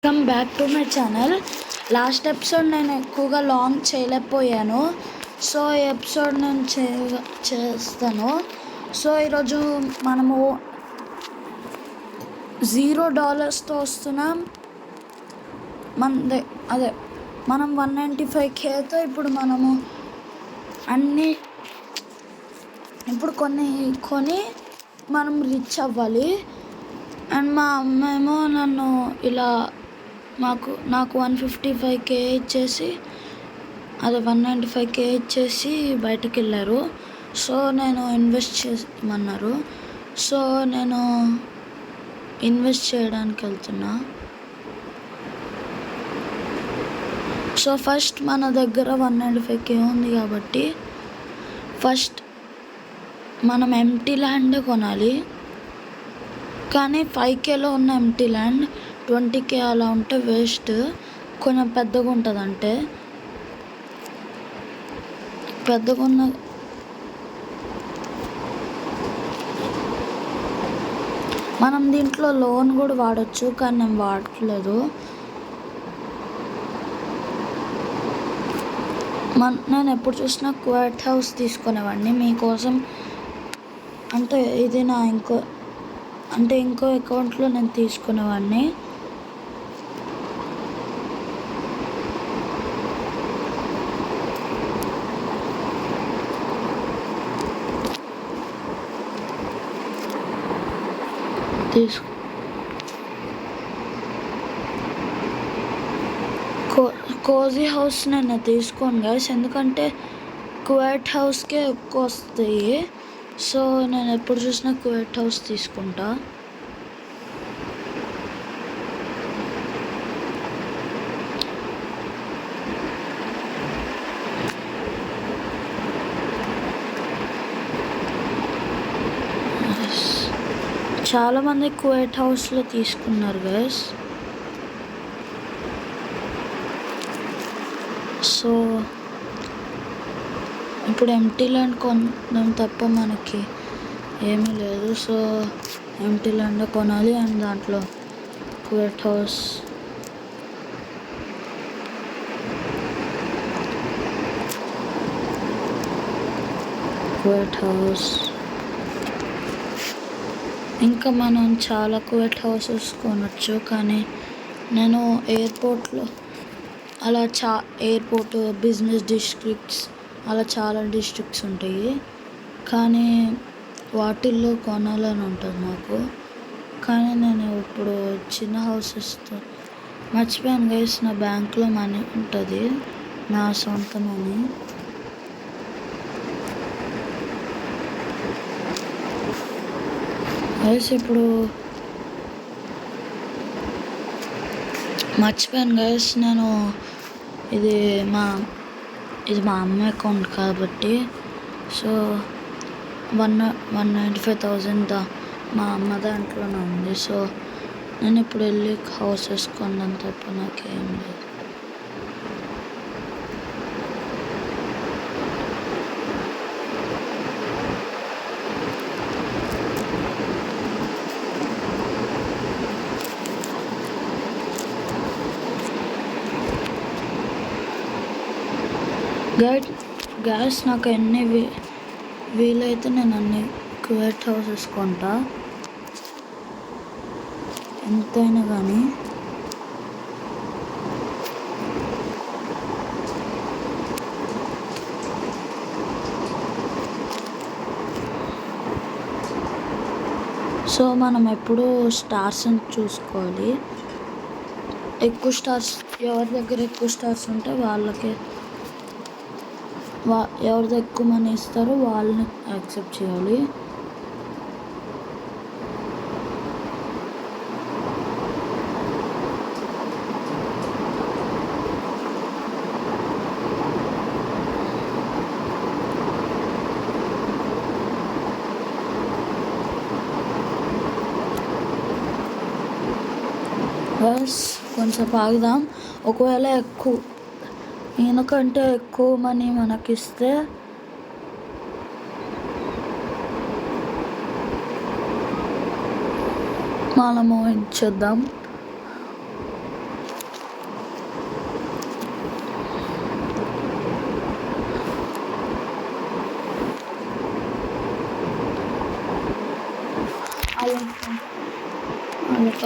Welcome back to my channel. Last episode నేను ఎక్కువగా long చేయలేకపోయాను. సో ఈ ఎపిసోడ్ నేను చేస్తాను. సో ఈరోజు మనము $0తో వస్తున్నాం. మనం 195Kతో ఇప్పుడు మనము అన్నీ కొని మనం రిచ్ అవ్వాలి. అండ్ మా అమ్మ ఏమో నన్ను ఇలా నాకు 155K ఇచ్చేసి 195K ఇచ్చేసి బయటకు వెళ్ళారు. సో నేను ఇన్వెస్ట్ చేయమన్నారు. సో నేను ఇన్వెస్ట్ చేయడానికి వెళ్తున్నా. సో ఫస్ట్ మన దగ్గర 195K ఉంది కాబట్టి ఫస్ట్ మనం ఎంటీ ల్యాండ్ కొనాలి. కానీ 5Kలో ఉన్న ఎంటీ ల్యాండ్ 20K అలా ఉంటే వేస్ట్. కొంచెం పెద్దగా ఉంటుంది, అంటే పెద్దగా ఉన్న మనం దీంట్లో లోన్ కూడా వాడచ్చు, కానీ నేను వాడట్లేదు. నేను ఎప్పుడు చూసినా క్వాట్ హౌస్ తీసుకునేవాడిని మీకోసం. అంటే ఇది నా ఇంకో అకౌంట్లో నేను తీసుకునేవాడిని. కోజీ హౌస్ నేను తీసుకోను గైస్, ఎందుకంటే క్వాట్ హౌస్కే ఎక్కువ వస్తాయి. సో నేను ఎప్పుడు చూసినా క్వాట్ హౌస్ తీసుకుంటా. చాలామంది క్వాట్ హౌస్లో తీసుకున్నారు గైస్. సో ఇప్పుడు ఎంటీ ల్యాండ్ కొనడం తప్ప మనకి ఏమీ లేదు. సో ఎంటీ ల్యాండ్ కొనాలి. అండ్ దాంట్లో క్వాట్ హౌస్ ఇంకా మనం చాలా క్వాట్ హౌసెస్ కొనవచ్చు. కానీ నేను ఎయిర్పోర్ట్లో ఎయిర్పోర్ట్, బిజినెస్ డిస్ట్రిక్ట్స్ అలా చాలా డిస్ట్రిక్ట్స్ ఉంటాయి. కానీ వాటిల్లో కొనాలని ఉంటుంది నాకు. కానీ నేను ఇప్పుడు చిన్న హౌసెస్తో మర్చిపోయాను గైస్, నా బ్యాంక్లో మనీ ఉంటుంది, నా సొంత మనీ. గైస్ ఇప్పుడు మర్చిపోయాను గైస్, నేను ఇది మా అమ్మ అకౌంట్ కాబట్టి. సో 195,000 మా అమ్మ దాంట్లోనే ఉంది. సో నేను ఇప్పుడు వెళ్ళి హౌసెస్ కొన్నాను తప్ప నాకేం లేదు. గ్యాస్ నాకు ఎన్ని వీలైతే నేను అన్ని క్వాట్ హౌసెస్ కొంటా, ఎంతైనా కానీ. సో మనం ఎప్పుడూ స్టార్స్ని చూసుకోవాలి. ఎక్కువ స్టార్స్, ఎవరి దగ్గర ఎక్కువ స్టార్స్ ఉంటే వాళ్ళకి ఎవరిది ఎక్కువ మనీ ఇస్తారో వాళ్ళని యాక్సెప్ట్ చేయాలి. కొంచెం ఆగుదాం. ఒకవేళ ఈయనకంటే ఎక్కువ మనీ మనకిస్తే మనము ఇచ్చేద్దాం.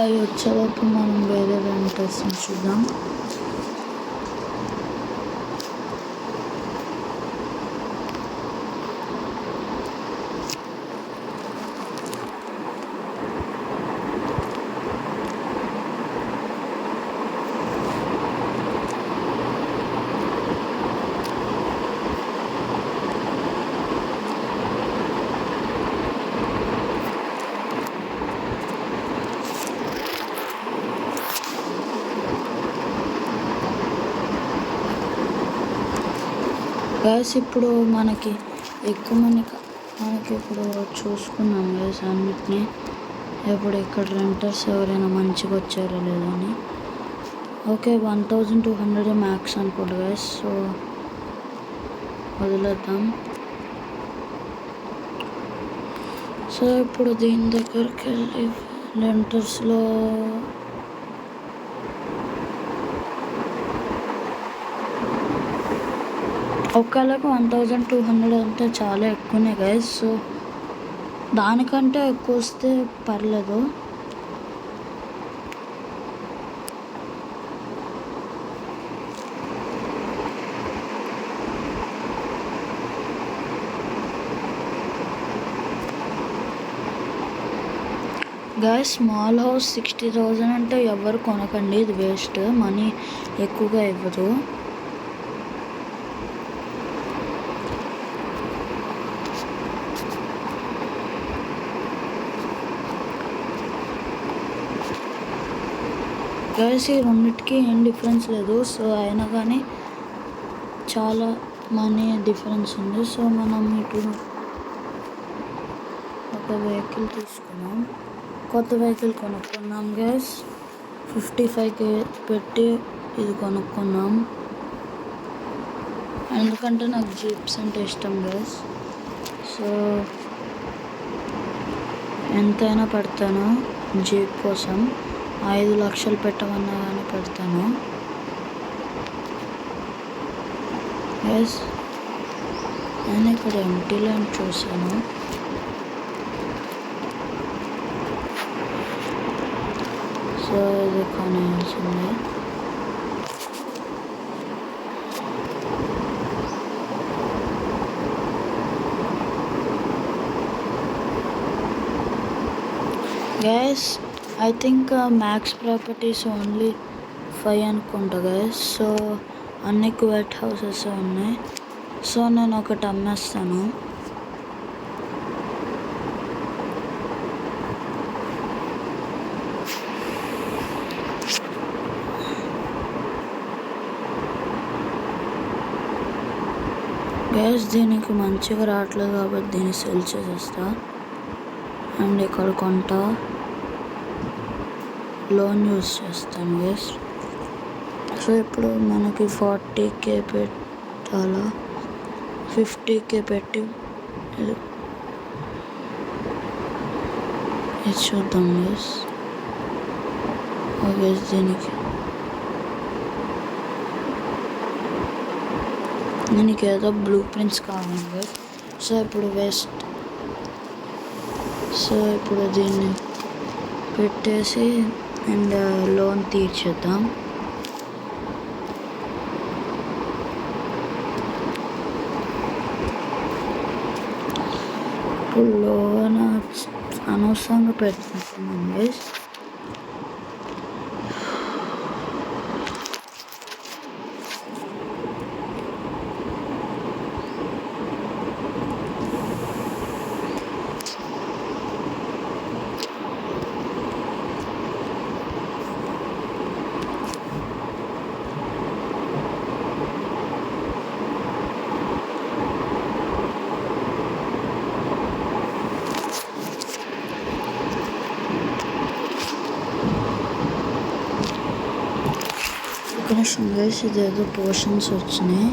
అవి వచ్చేలోపు మనం వేరే రెంటర్స్ని చూద్దాం. గ్యాస్ ఇప్పుడు మనకి ఎక్కువ మనకి ఇప్పుడు చూసుకున్నాం గ్యాస్ అన్నిటినీ. ఇప్పుడు ఇక్కడ రెంటర్స్ ఎవరైనా మంచిగా వచ్చారో లేదో అని. ఓకే, 1200 మ్యాక్స్ అనుకుంటా గ్యాస్. సో వదిలేద్దాం. సో ఇప్పుడు దీని దగ్గరికి వెళ్ళి రెంటర్స్లో ఒకళ్ళకి 1200 అంటే చాలా ఎక్కువనే గైస్. సో దానికంటే ఎక్కువ వస్తే పర్లేదు. గైస్ స్మాల్ హౌస్ 60,000 అంటే ఎవరు కొనకండి, ఇది వేస్ట్. మనీ ఎక్కువగా ఇవ్వదు. గైస్ ఈ రెండింటికి ఏం డిఫరెన్స్ లేదు. సో అయినా కానీ చాలా మనీ డిఫరెన్స్ ఉంది. సో మనం ఇప్పుడు ఒక వెహికల్ తీసుకున్నాం, కొత్త వెహికల్ కొనుక్కున్నాం గైస్. 55K పెట్టి ఇది కొనుక్కున్నాం, ఎందుకంటే నాకు జీప్స్ అంటే ఇష్టం గైస్. సో ఎంతైనా పెడతాను జీప్ కోసం. 5 లక్షలు పెట్టమన్నా కానీ పెడతాను గైస్. నేను ఇక్కడ ఎంటీ ల్యాండ్ చూసాను. సో ఇది కొనేయాల్సిందే. Guys I think max properties only 5 అనుకుంటా గైస్. సో అన్ని కువైట్ హౌసెస్ ఉన్నాయి. సో నేను ఒకటి అమ్మేస్తాను. గైస్ దీనికి మంచిగా రావట్లేదు కాబట్టి దీన్ని సెల్ చేసేస్తా అండ్ ఇక్కడ కొంటా లోన్ యూస్ చేస్తాను గైస్. సో ఇప్పుడు మనకి 40K పెట్టాలా, 50K పెట్టి ఇది చూద్దాం గైస్. ఓకే దీనికి ఏదో బ్లూ ప్రింట్స్ కావాలి గైస్. సో ఇప్పుడు ఇప్పుడు దీన్ని పెట్టేసి అండ్ లోన్ తీర్చేద్దాం. ఇప్పుడు లోన్ అనవసరంగా పెట్టుకుంటున్నాం గైస్. గైస్ ఇదేదో పోర్షన్స్ వచ్చినాయి.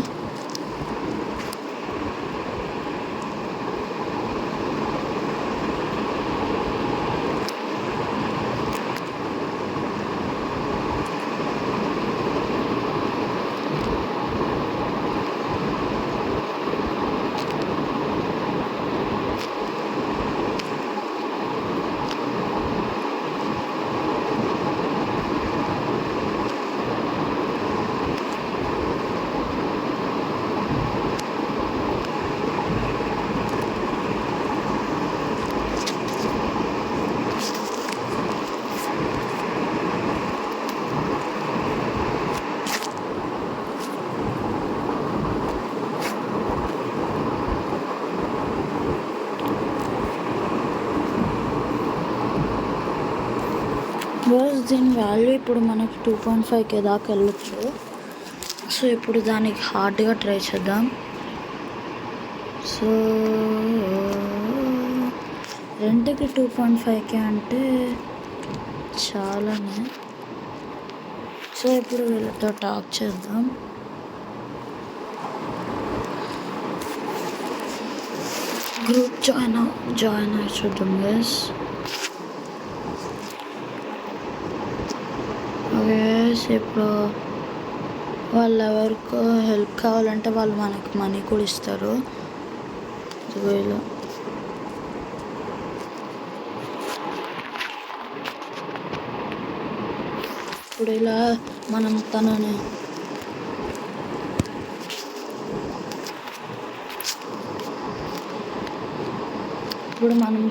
దీని వాల్యూ ఇప్పుడు మనకి 2.5K దాకా వెళ్ళొచ్చు. సో ఇప్పుడు దానికి హార్డ్గా ట్రై చేద్దాం. సో రెంట్కి 2.5K అంటే చాలానే. సో ఇప్పుడు వీళ్ళతో టాక్ చేద్దాం. గ్రూప్ జాయిన్ అయి చూద్దాం గైస్. ఓకే, ఇప్పుడు వాళ్ళు ఎవరికో హెల్ప్ కావాలంటే వాళ్ళు మనకి మనీ కూడా ఇస్తారు. ఇలా ఇప్పుడు ఇలా మనం తనని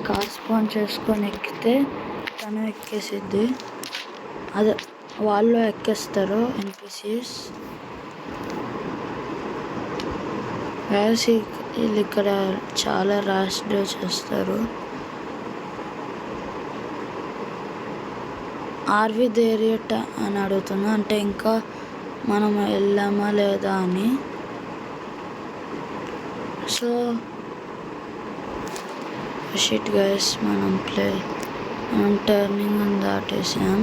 కార్ స్పాన్ చేసుకొని ఎక్కితే తను ఎక్కేసిద్ది. అదే వాళ్ళు ఎక్కేస్తారు ఎన్పిసిస్. వీళ్ళు ఇక్కడ చాలా ర్యాష్ డ్రైవ్ చేస్తారు. ఆర్వి దేర్ యట్ అని అడుగుతున్నా, అంటే ఇంకా మనం వెళ్ళామా లేదా అని. సో షిట్ గైస్, మనం టర్నింగ్ అని దాటేసాం.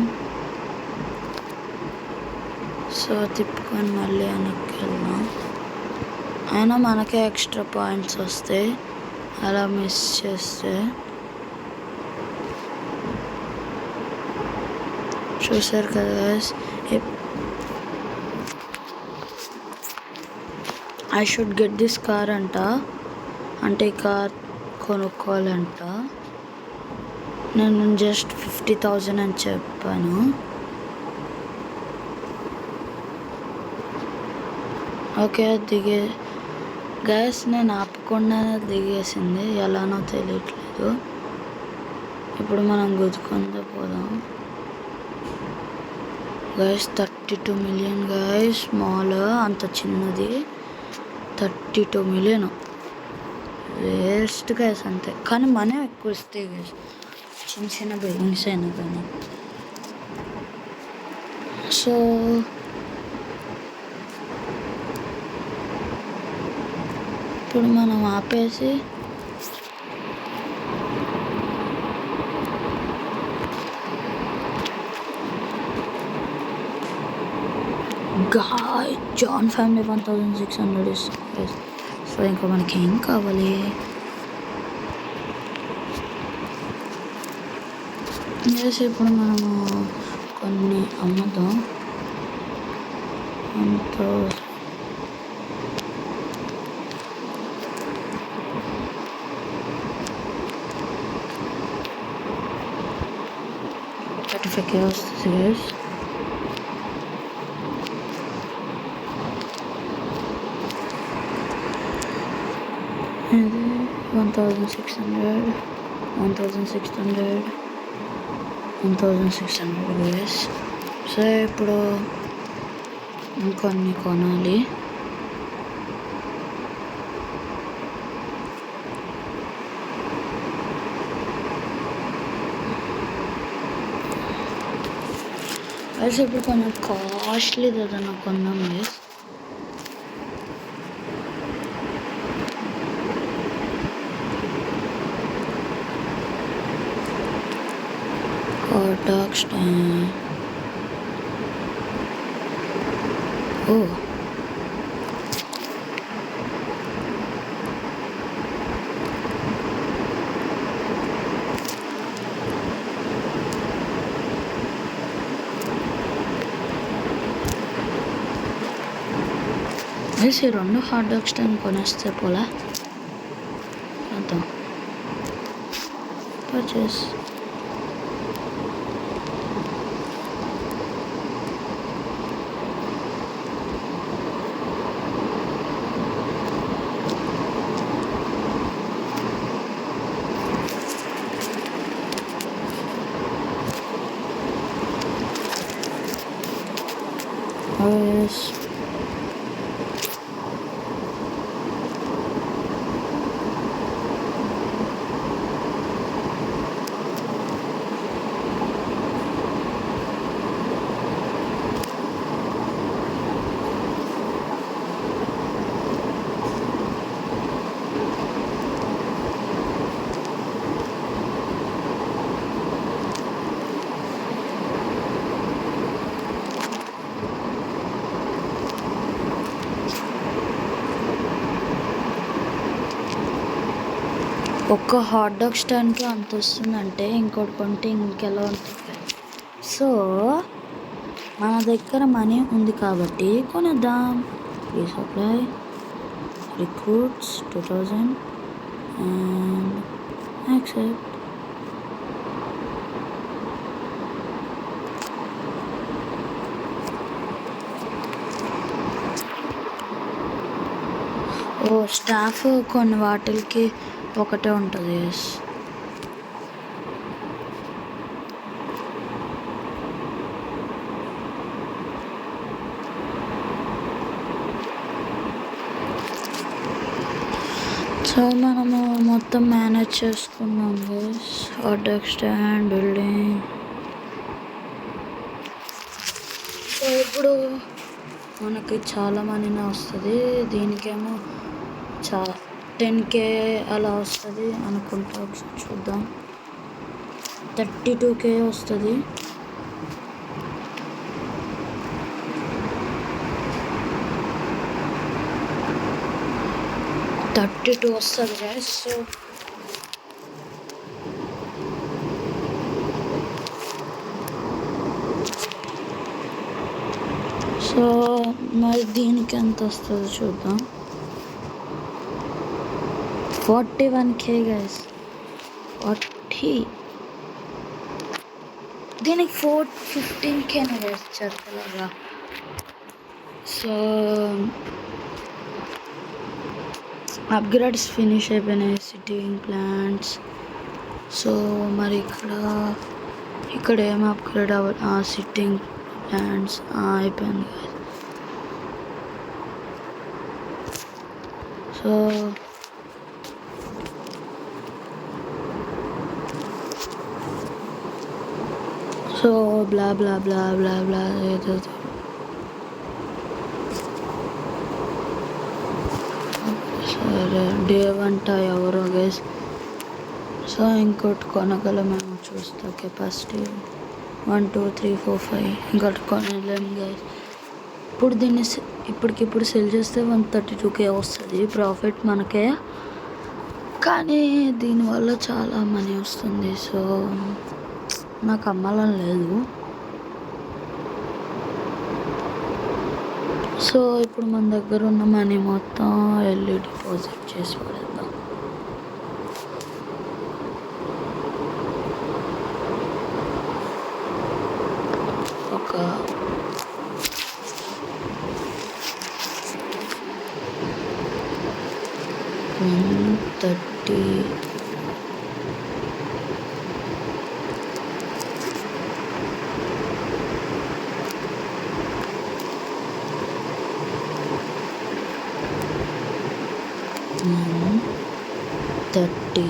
సో తిప్పుకొని మళ్ళీ వెనక్కి వెళ్దాం. అయినా మనకే ఎక్స్ట్రా పాయింట్స్ వస్తాయి అలా మిస్ చేస్తే. చూసారు కదా guys, I should get this car అంట. అంటే ఈ కార్ కొనుక్కోవాలంట. నేను జస్ట్ 50,000 అని చెప్పాను. ఓకే, గ్యాస్ నేను ఆపకుండానే దిగేసింది, ఎలానో తెలియట్లేదు. ఇప్పుడు మనం గుద్దుకుందా పోదాం. గైస్ 32 million గైస్, స్మాల్ అంత చిన్నది 32 million. వేస్ట్ గైస్ అంతే. కానీ మనీ ఎక్కువ వస్తాయి గైస్, చిన్న చిన్న బిల్డింగ్స్ అయినా కానీ. సో ఇప్పుడు మనం ఆపేసి జాన్ ఫ్యామిలీ 1600 ఇస్తుంది. సో ఇంకా మనకి ఏం కావాలి? ఇప్పుడు మనము కొన్ని అమ్ముదాం. అంత certificates this. And 1600, 1600, 1600 guys. So ఇప్పుడు ఇంకొన్ని కొనాలి. అయితే ఇప్పుడు కొంచెం కాస్ట్లీది ఏదన్నా కొందాం గైస్. Dog style. ఓ ఈ 2 హాట్ డాగ్ స్టైల్ కొనేస్తే పోలా అర్థం పర్చేస్. Yes. ఒక్క హాట్ డాగ్ స్టాండ్కి అంత వస్తుందంటే ఇంకోటి కొంటే ఇంకెలా ఉంటుంది. సో మన దగ్గర మనీ ఉంది కాబట్టి కొనేద్దాం. Resupply recruits 2000 and accept. Staff కొన్ని వాటికి ఒకటే ఉంటుంది. సో మనము మొత్తం మేనేజ్ చేసుకున్నాం guys. Hot dog stand building. So ఇప్పుడు మనకి చాలా మనీనే వస్తుంది. దీనికేమో 10K అలా వస్తుంది అనుకుంటా. ఒకసారి చూద్దాం. 32K వస్తుంది. వస్తుంది గైస్. సో మరి దీనికి ఎంత వస్తుందో చూద్దాం. 41K guys. 40. దీనికి 15K గైస్ చెత్తలాగా. సో అప్గ్రేడ్స్ ఫినిష్ అయిపోయినాయి. Sitting plants. సో మరి ఇక్కడ ఏం అప్గ్రేడ్ అవ్వాలి? సిట్టింగ్ ప్లాంట్స్ అయిపోయింది guys. So blah blah blah blah blah ఏదో సరే. డే వంట ఎవరో గైస్. సో ఇంకోటి కొనగలమేమో చూస్తా. కెపాసిటీ 1 2 3 4 5. ఇంకోటి కొనలేము గైస్. ఇప్పుడు దీన్ని ఇప్పటికిప్పుడు సెల్ చేస్తే 132K వస్తుంది ప్రాఫిట్ మనకే. కానీ దీనివల్ల చాలా మనీ వస్తుంది. సో నాకు అమ్మాలని లేదు. సో ఇప్పుడు మన దగ్గర ఉన్న మనీ మొత్తం వెళ్ళి డిపాజిట్ చేసి పడేద్దాం. ఒక 130 30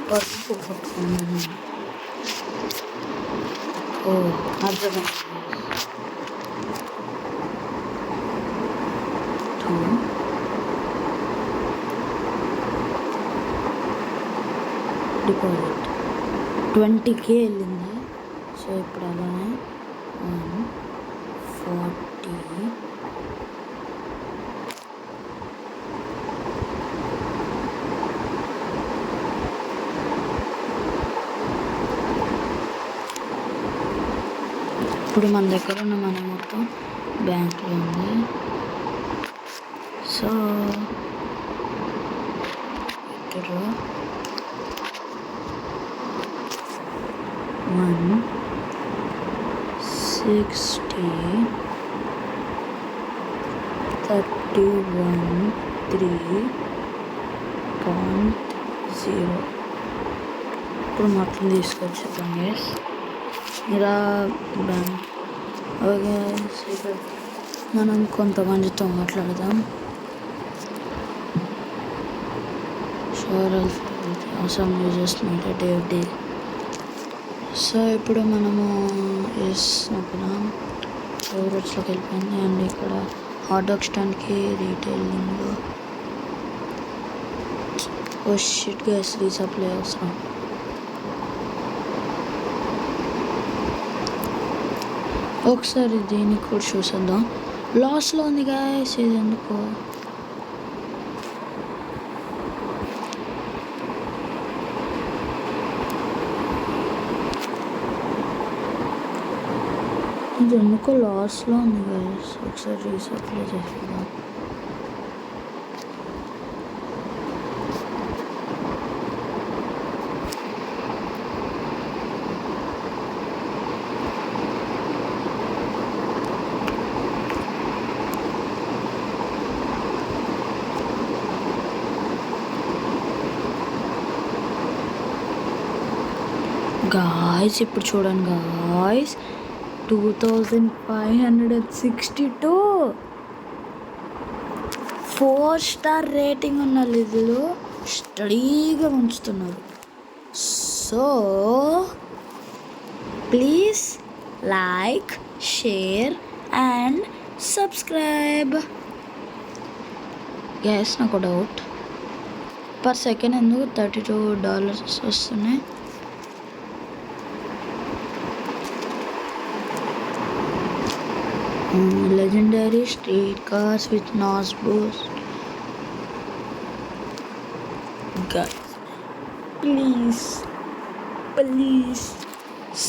పసుపు పట్టుకున్నాను. అర్థమైంది. డిపాజిట్ 20K వెళ్ళింది. సో ఇప్పుడు అలానే 140 ఇప్పుడు మన దగ్గర ఉన్న మనీ మొత్తం బ్యాంక్లో ఉంది. సో ఇక్కడ 160 31.3.0 ఇప్పుడు మొత్తం తీసుకొచ్చేద్దాం గైస్. ఇలా ఓకే, మనం కొంతమందితో మాట్లాడదాం. అవసరం చేస్తున్నాడు డే. సో ఇప్పుడు మనము నొక్కుదాం. ఫేవరెట్స్లోకి వెళ్ళిపోయింది. అండ్ ఇక్కడ హాట్ డాగ్ స్టాండ్కి రీటైలింగ్ షిట్ గైస్ రీసప్లై అవసరం. ఒకసారి దీనికి కూడా చూసేద్దాం. లాస్లో ఉంది గైస్, ఇది ఎందుకు లాస్లో ఉంది గైస్. ఒకసారి రీసప్లై చేసేద్దాం. గాయ్స్ ఇప్పుడు చూడండి గాయ్స్, 2562 4-స్టార్ రేటింగ్ ఉన్న లిజులు స్టడీగా ఉంచుతున్నారు. So please like, share and subscribe. Gas నాకు డౌట్, పర్ సెకండ్ ఎందుకు $32 వస్తున్నాయి? Legendary street cars with NOS boost. Guys, please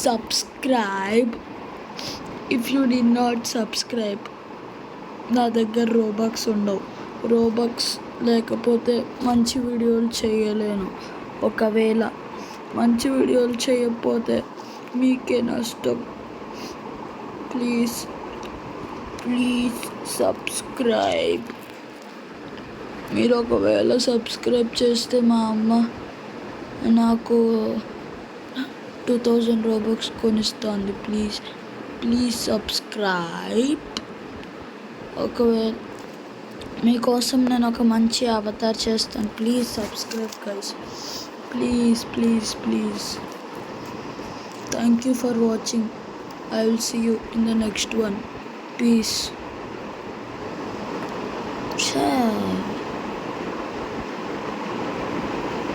subscribe. If you did not subscribe, నా దగ్గర రోబక్స్ ఉండవు. రోబక్స్ లేకపోతే మంచి వీడియోలు చేయలేను. ఒకవేళ మంచి వీడియోలు చేయకపోతే మీకే నష్టం. Please subscribe. మీరు ఒకవేళ సబ్స్క్రైబ్ చేస్తే మా అమ్మ నాకు 2000 రోబక్స్ కొనిస్తుంది. Please subscribe. ఒకవేళ మీకోసం నేను ఒక మంచి అవతార్ చేస్తాను. Please subscribe guys. Please. Thank you for watching. I will see you in the next one. Peace.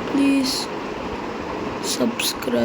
Please subscribe.